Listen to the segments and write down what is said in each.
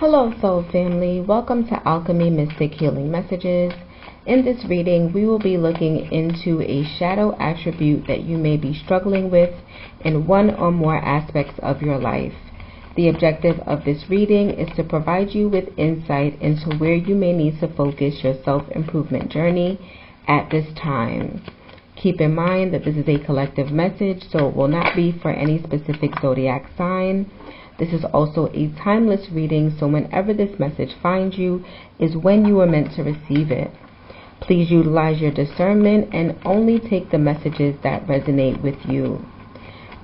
Hello Soul Family, welcome to Alchemy Mystic Healing Messages. In this reading, we will be looking into a shadow attribute that you may be struggling with in one or more aspects of your life. The objective of this reading is to provide you with insight into where you may need to focus your self-improvement journey at this time. Keep in mind that this is a collective message, so it will not be for any specific zodiac sign. This is also a timeless reading, so whenever this message finds you is when you are meant to receive it. Please utilize your discernment and only take the messages that resonate with you.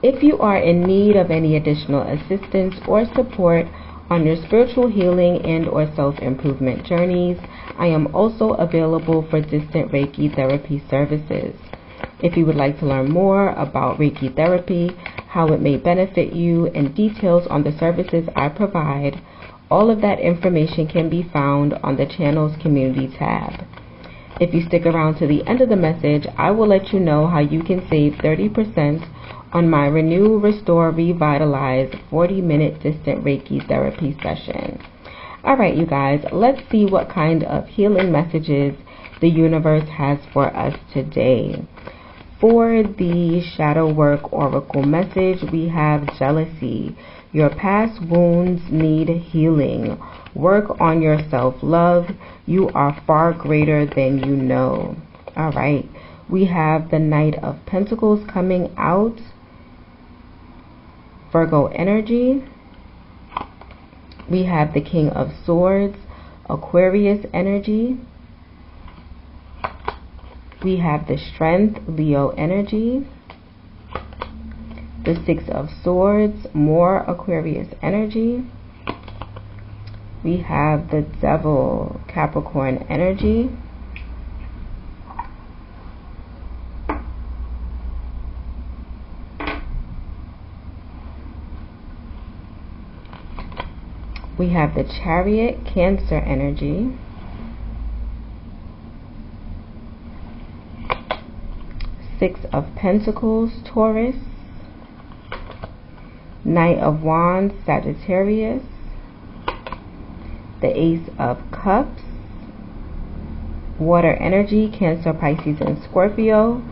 If you are in need of any additional assistance or support on your spiritual healing and or self-improvement journeys, I am also available for distant Reiki Therapy services. If you would like to learn more about Reiki Therapy, how it may benefit you, and details on the services I provide, all of that information can be found on the channel's community tab. If you stick around to the end of the message, I will let you know how you can save 30% on my Renew, Restore, Revitalize 40-minute distant Reiki therapy session. Alright, you guys, let's see what kind of healing messages the universe has for us today. For the Shadow Work Oracle message, we have jealousy. Your past wounds need healing. Work on your self-love. You are far greater than you know. All right. We have the Knight of Pentacles coming out. Virgo energy. We have the King of Swords. Aquarius energy. We have the Strength, Leo energy, the Six of Swords, more Aquarius energy. We have the Devil, Capricorn energy. We have the Chariot, Cancer energy. Six of Pentacles, Taurus. Knight of Wands, Sagittarius. The Ace of Cups, water energy, Cancer, Pisces, and Scorpio.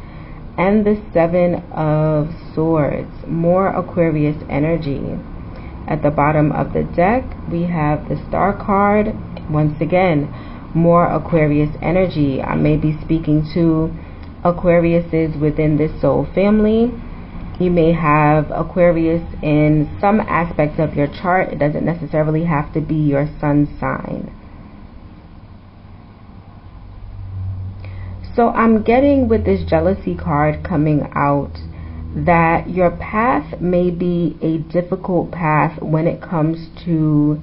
And the Seven of Swords, more Aquarius energy. At the bottom of the deck, we have the Star card. Once again, more Aquarius energy. I may be speaking to Aquariuses within this soul family. You may have Aquarius in some aspects of your chart. It doesn't necessarily have to be your sun sign. So I'm getting with this jealousy card coming out that your path may be a difficult path when it comes to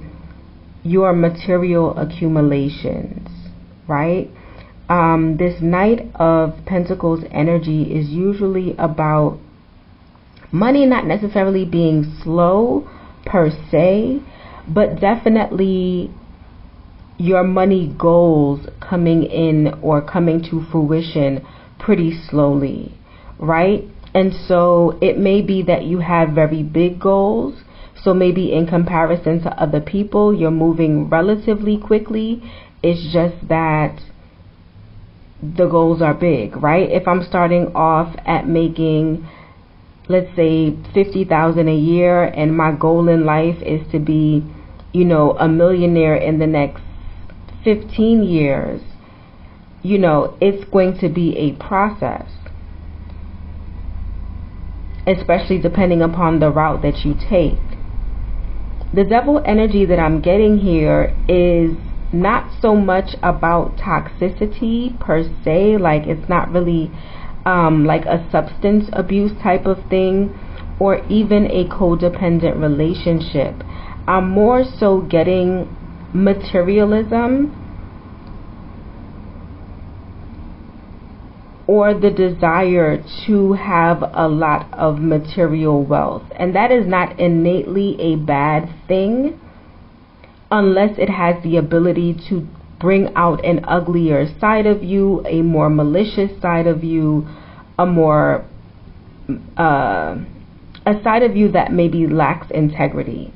your material accumulations, right? This Knight of Pentacles energy is usually about money not necessarily being slow per se, but definitely your money goals coming in or coming to fruition pretty slowly, right? And so it may be that you have very big goals. So maybe in comparison to other people, you're moving relatively quickly. It's just that the goals are big, right? If I'm starting off at making, let's say, $50,000 a year, and my goal in life is to be, a millionaire in the next 15 years, it's going to be a process, especially depending upon the route that you take. The Devil energy that I'm getting here is not so much about toxicity per se, like it's not really like a substance abuse type of thing or even a codependent relationship. I'm more so getting materialism or the desire to have a lot of material wealth, and that is not innately a bad thing unless it has the ability to bring out an uglier side of you, a more malicious side of you, a side of you that maybe lacks integrity.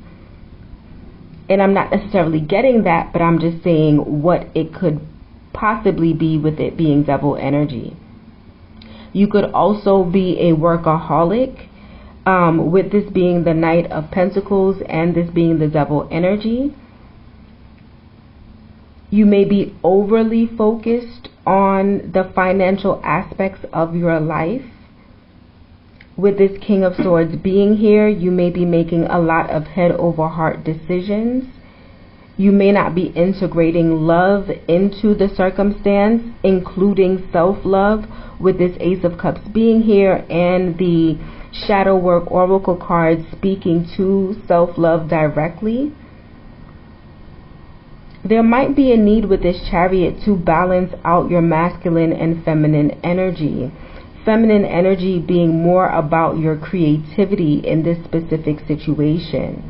And I'm not necessarily getting that, but I'm just saying what it could possibly be with it being devil energy. You could also be a workaholic, with this being the Knight of Pentacles and this being the devil energy. You may be overly focused on the financial aspects of your life. With this King of Swords being here, you may be making a lot of head over heart decisions. You may not be integrating love into the circumstance, including self-love, with this Ace of Cups being here and the Shadow Work Oracle card speaking to self-love directly. There might be a need with this Chariot to balance out your masculine and feminine energy. Feminine energy being more about your creativity in this specific situation.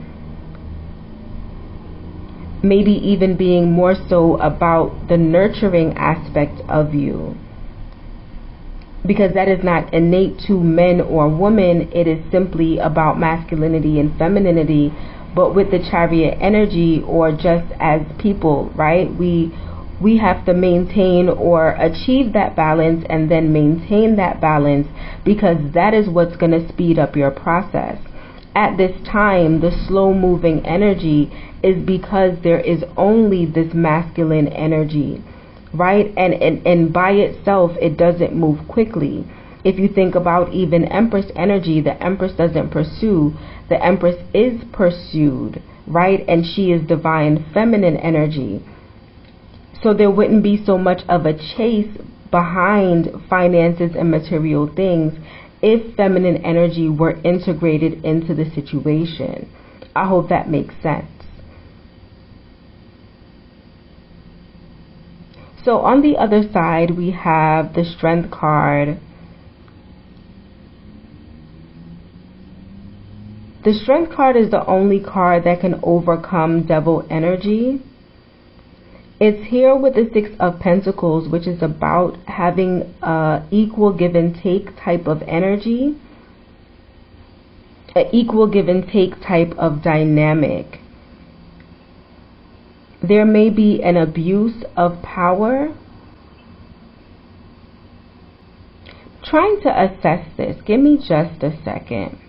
Maybe even being more so about the nurturing aspect of you. Because that is not innate to men or women. It is simply about masculinity and femininity. But with the Chariot energy, or just as people, right? We have to maintain or achieve that balance and then maintain that balance, because that is what's going to speed up your process. At this time, the slow moving energy is because there is only this masculine energy, right? And by itself, it doesn't move quickly. If you think about even Empress energy, the Empress doesn't pursue. The Empress is pursued, right? And she is divine feminine energy. So there wouldn't be so much of a chase behind finances and material things if feminine energy were integrated into the situation. I hope that makes sense. So on the other side, we have the Strength card. The Strength card is the only card that can overcome devil energy. It's here with the Six of Pentacles, which is about having equal give and take type of energy, an equal give and take type of dynamic. There may be an abuse of power. Trying to assess this. Give me just a second.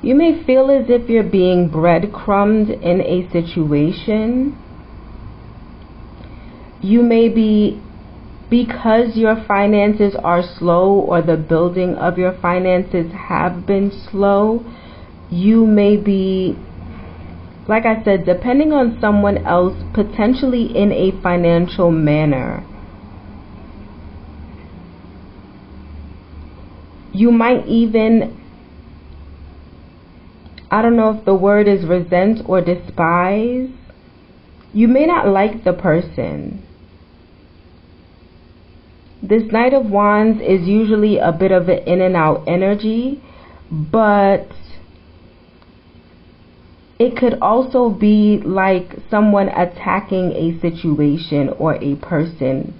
You may feel as if you're being breadcrumbed in a situation. You may be, because your finances are slow or the building of your finances have been slow, you may be, like I said, depending on someone else, potentially in a financial manner. You might even, I don't know if the word is resent or despise. You may not like the person. This Knight of Wands is usually a bit of an in and out energy, but it could also be like someone attacking a situation or a person.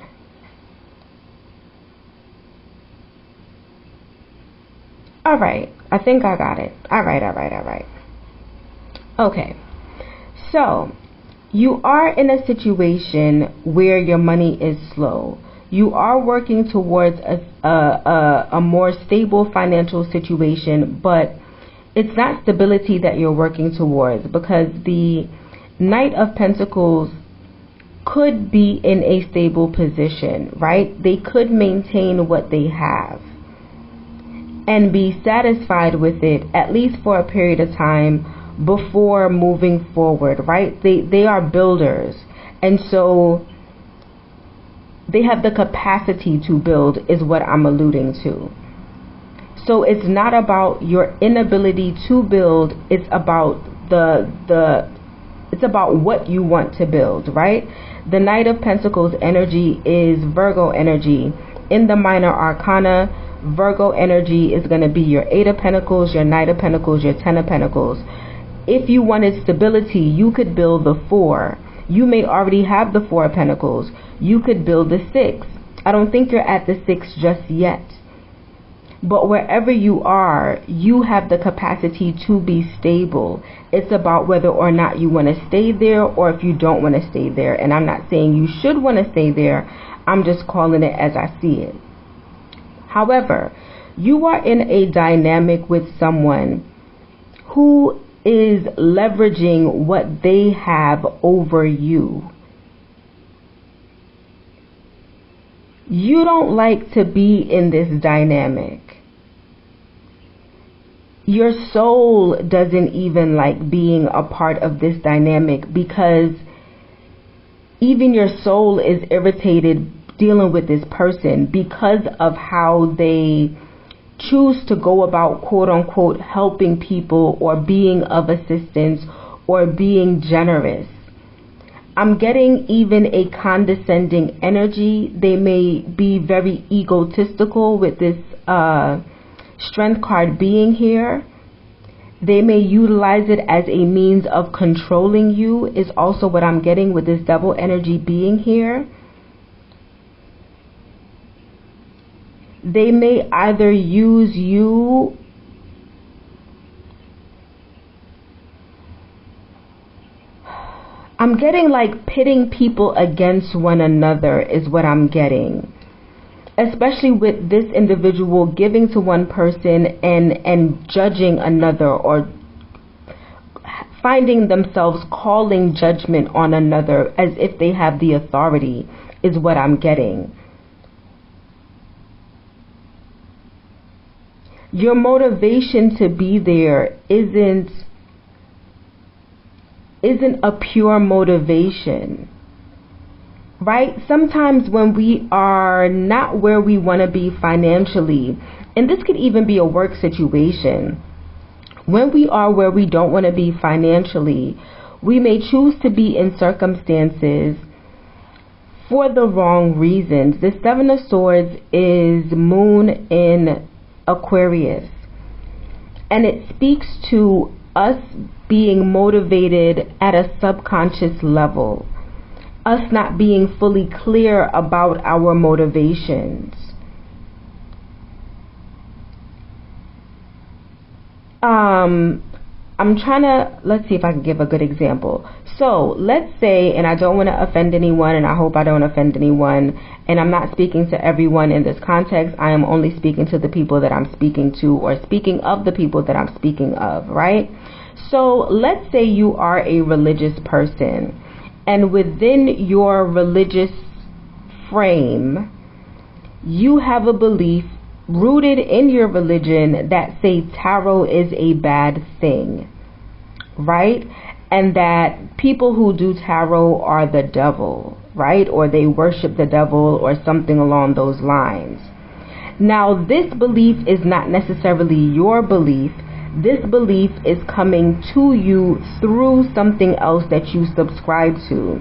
All right, I think I got it. All right. Okay, so you are in a situation where your money is slow. You are working towards a more stable financial situation, but it's not stability that you're working towards, because the Knight of Pentacles could be in a stable position, right? They could maintain what they have and be satisfied with it, at least for a period of time before moving forward, right? They are builders, and so they have the capacity to build, is what I'm alluding to. So it's not about your inability to build, it's about it's about what you want to build, right? The Knight of Pentacles energy is Virgo energy. In the minor arcana, Virgo energy is going to be your Eight of Pentacles, your Knight of Pentacles, your Ten of Pentacles. If you wanted stability, you could build the Four. You may already have the Four of Pentacles. You could build the Six. I don't think you're at the Six just yet. But wherever you are, you have the capacity to be stable. It's about whether or not you want to stay there or if you don't want to stay there. And I'm not saying you should want to stay there. I'm just calling it as I see it. However, you are in a dynamic with someone who is leveraging what they have over you. You don't like to be in this dynamic. Your soul doesn't even like being a part of this dynamic, because even your soul is irritated dealing with this person because of how they choose to go about, quote unquote, helping people or being of assistance or being generous. I'm getting even a condescending energy. They may be very egotistical with this strength card being here. They may utilize it as a means of controlling you, is also what I'm getting with this Devil energy being here. They may either use you I'm getting like pitting people against one another is what I'm getting. Especially with this individual giving to one person and judging another, or finding themselves calling judgment on another as if they have the authority is what I'm getting. Your motivation to be there isn't a pure motivation, right? Sometimes when we are not where we want to be financially, and this could even be a work situation, when we are where we don't want to be financially, we may choose to be in circumstances for the wrong reasons. The Seven of Swords is Moon in Aquarius, and it speaks to us being motivated at a subconscious level, us not being fully clear about our motivations. I'm trying to, let's see if I can give a good example. So let's say, and I don't want to offend anyone, and I hope I don't offend anyone, and I'm not speaking to everyone in this context. I am only speaking to the people that I'm speaking to, or speaking of the people that I'm speaking of, right? So let's say you are a religious person, and within your religious frame, you have a belief rooted in your religion that say tarot is a bad thing, right? And that people who do tarot are the devil, right? Or they worship the devil or something along those lines. Now, this belief is not necessarily your belief. This belief is coming to you through something else that you subscribe to.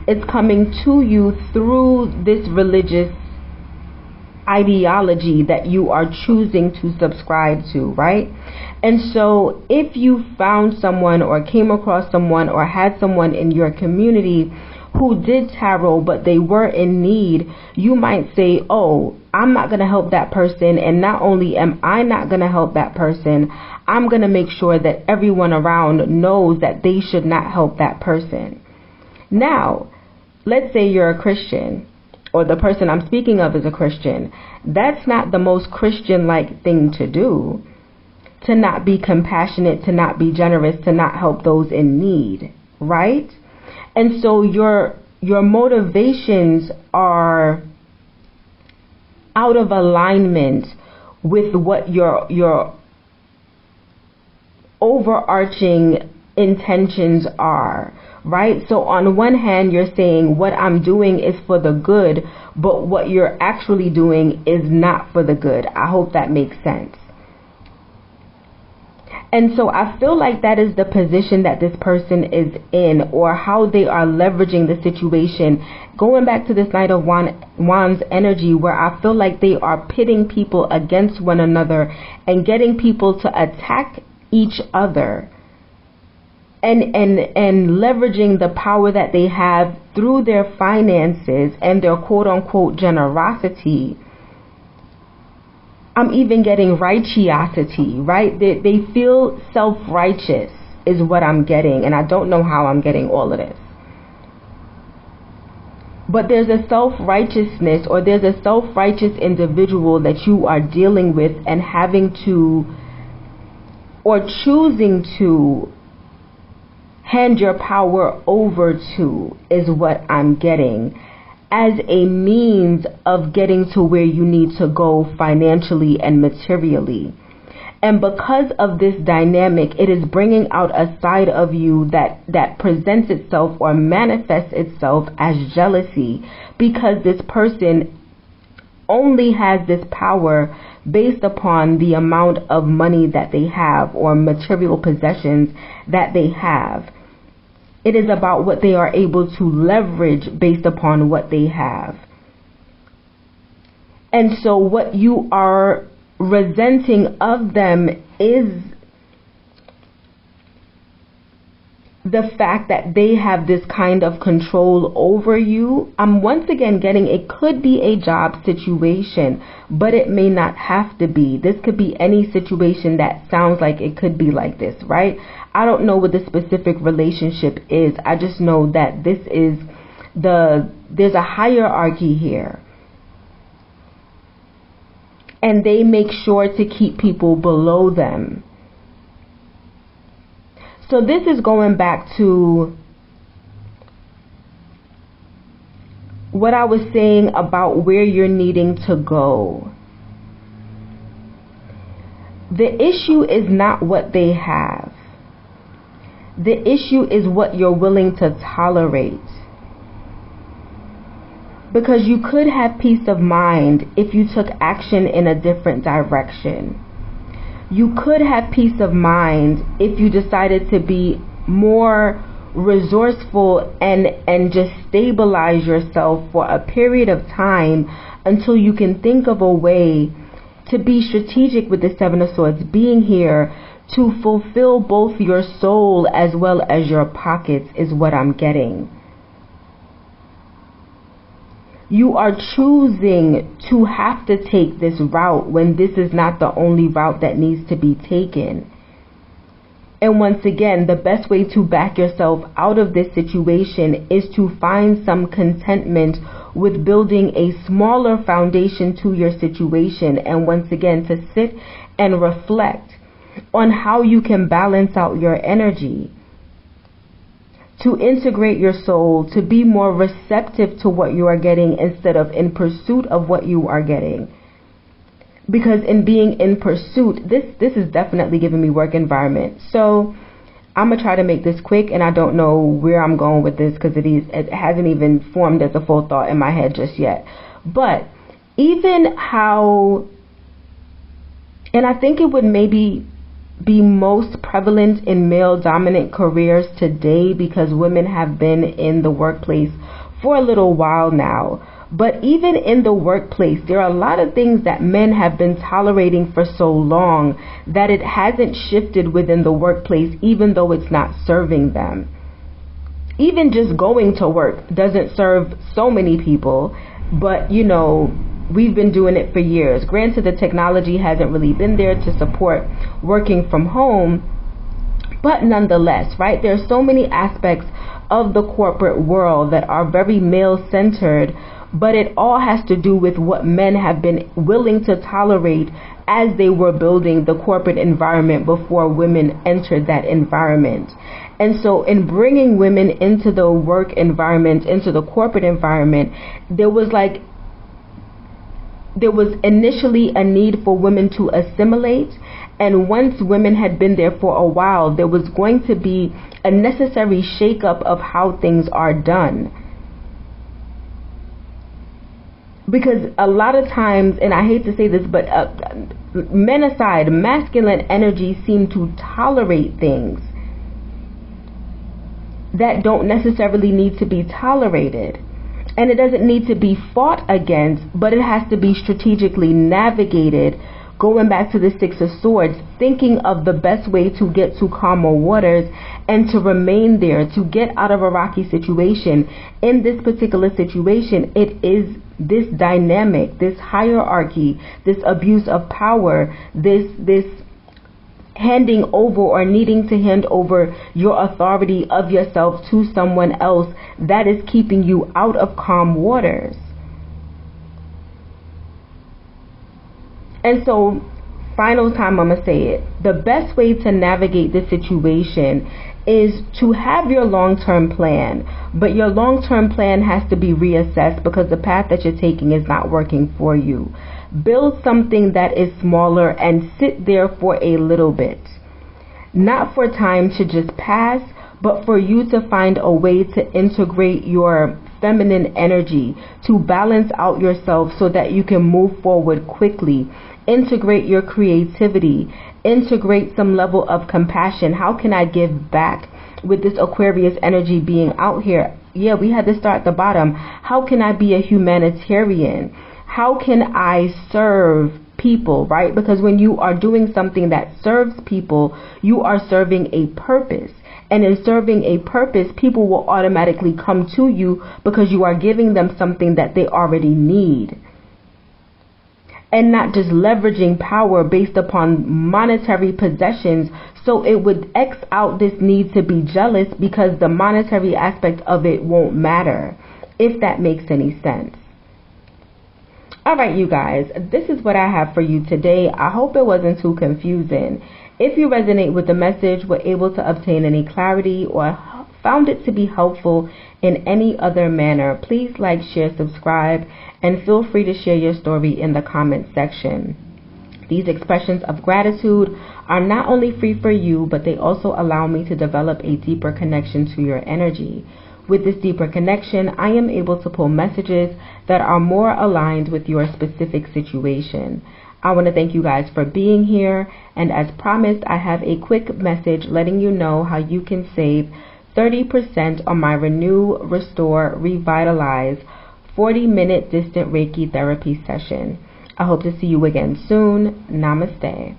It's coming to you through this religious ideology that you are choosing to subscribe to, right? And so if you found someone or came across someone or had someone in your community who did tarot but they were in need, you might say, oh, I'm not going to help that person, and not only am I not going to help that person, I'm going to make sure that everyone around knows that they should not help that person. Now, let's say you're a Christian, or the person I'm speaking of is a Christian. That's not the most Christian-like thing to do, to not be compassionate, to not be generous, to not help those in need, right? And so your motivations are out of alignment with what your overarching intentions are, right? So on one hand, you're saying what I'm doing is for the good, but what you're actually doing is not for the good. I hope that makes sense. And so I feel like that is the position that this person is in, or how they are leveraging the situation. Going back to this Knight of Wands energy, where I feel like they are pitting people against one another and getting people to attack each other and leveraging the power that they have through their finances and their quote-unquote generosity. I'm even getting righteousity, right? They feel self-righteous is what I'm getting, and I don't know how I'm getting all of this. But there's a self-righteousness, or there's a self-righteous individual that you are dealing with and having to, or choosing to, hand your power over to, is what I'm getting, as a means of getting to where you need to go financially and materially. And because of this dynamic, it is bringing out a side of you that presents itself or manifests itself as jealousy, because this person only has this power based upon the amount of money that they have or material possessions that they have. It is about what they are able to leverage based upon what they have. And so what you are resenting of them is the fact that they have this kind of control over you. I'm once again getting, it could be a job situation, but it may not have to be. This could be any situation that sounds like it could be like this, right? I don't know what the specific relationship is. I just know that this is there's a hierarchy here. And they make sure to keep people below them. So this is going back to what I was saying about where you're needing to go. The issue is not what they have. The issue is what you're willing to tolerate. Because you could have peace of mind if you took action in a different direction. You could have peace of mind if you decided to be more resourceful and just stabilize yourself for a period of time until you can think of a way to be strategic with the Seven of Swords being here to fulfill both your soul as well as your pockets, is what I'm getting. You are choosing to have to take this route when this is not the only route that needs to be taken. And once again, the best way to back yourself out of this situation is to find some contentment with building a smaller foundation to your situation. And once again, to sit and reflect on how you can balance out your energy, to integrate your soul, to be more receptive to what you are getting instead of in pursuit of what you are getting. Because in being in pursuit, this is definitely giving me work environment. So I'm going to try to make this quick, and I don't know where I'm going with this because it hasn't even formed as a full thought in my head just yet. But even how, and I think it would maybe be most prevalent in male dominant careers today because women have been in the workplace for a little while now. But even in the workplace, there are a lot of things that men have been tolerating for so long that it hasn't shifted within the workplace, even though it's not serving them. Even just going to work doesn't serve so many people, but you know, we've been doing it for years. Granted, the technology hasn't really been there to support working from home, but nonetheless, right, there's so many aspects of the corporate world that are very male-centered, but it all has to do with what men have been willing to tolerate as they were building the corporate environment before women entered that environment. And so in bringing women into the work environment, into the corporate environment, there was initially a need for women to assimilate. And once women had been there for a while, there was going to be a necessary shakeup of how things are done. Because a lot of times, and I hate to say this, but men aside, masculine energy seem to tolerate things that don't necessarily need to be tolerated. And it doesn't need to be fought against, but it has to be strategically navigated going back to the Six of Swords, thinking of the best way to get to calmer waters and to remain there, to get out of a rocky situation. In this particular situation, it is this dynamic, this hierarchy, this abuse of power, this handing over or needing to hand over your authority of yourself to someone else that is keeping you out of calm waters. And so, final time I'm going to say it. The best way to navigate this situation is to have your long-term plan. But your long-term plan has to be reassessed because the path that you're taking is not working for you. Build something that is smaller and sit there for a little bit. Not for time to just pass, but for you to find a way to integrate your feminine energy, to balance out yourself so that you can move forward quickly. Integrate your creativity, integrate some level of compassion. How can I give back with this Aquarius energy being out here? Yeah, we had to start at the bottom. How can I be a humanitarian? How can I serve people, right? Because when you are doing something that serves people, you are serving a purpose. And in serving a purpose, people will automatically come to you because you are giving them something that they already need. And not just leveraging power based upon monetary possessions, so it would X out this need to be jealous because the monetary aspect of it won't matter, if that makes any sense. Alright, you guys, this is what I have for you today. I hope it wasn't too confusing. If you resonate with the message, were able to obtain any clarity, or found it to be helpful in any other manner, please like, share, subscribe, and feel free to share your story in the comment section. These expressions of gratitude are not only free for you, but they also allow me to develop a deeper connection to your energy. With this deeper connection, I am able to pull messages that are more aligned with your specific situation. I want to thank you guys for being here, and as promised, I have a quick message letting you know how you can save 30% on my Renew, Restore, Revitalize 40-minute distant Reiki therapy session. I hope to see you again soon. Namaste.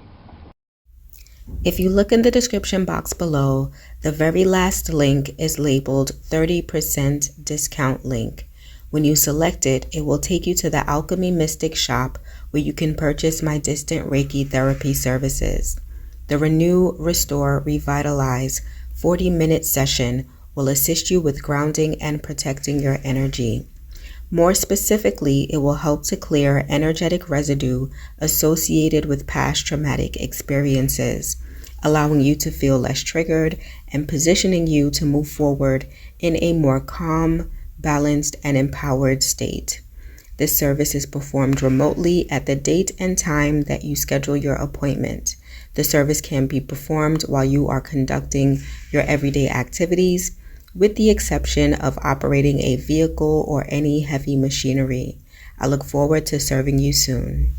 If you look in the description box below, the very last link is labeled 30% discount link. When you select it, it will take you to the Alchemy Mystic shop where you can purchase my distant Reiki therapy services. The Renew, Restore, Revitalize 40-minute session will assist you with grounding and protecting your energy. More specifically, it will help to clear energetic residue associated with past traumatic experiences, allowing you to feel less triggered and positioning you to move forward in a more calm, balanced, and empowered state. This service is performed remotely at the date and time that you schedule your appointment. The service can be performed while you are conducting your everyday activities, with the exception of operating a vehicle or any heavy machinery. I look forward to serving you soon.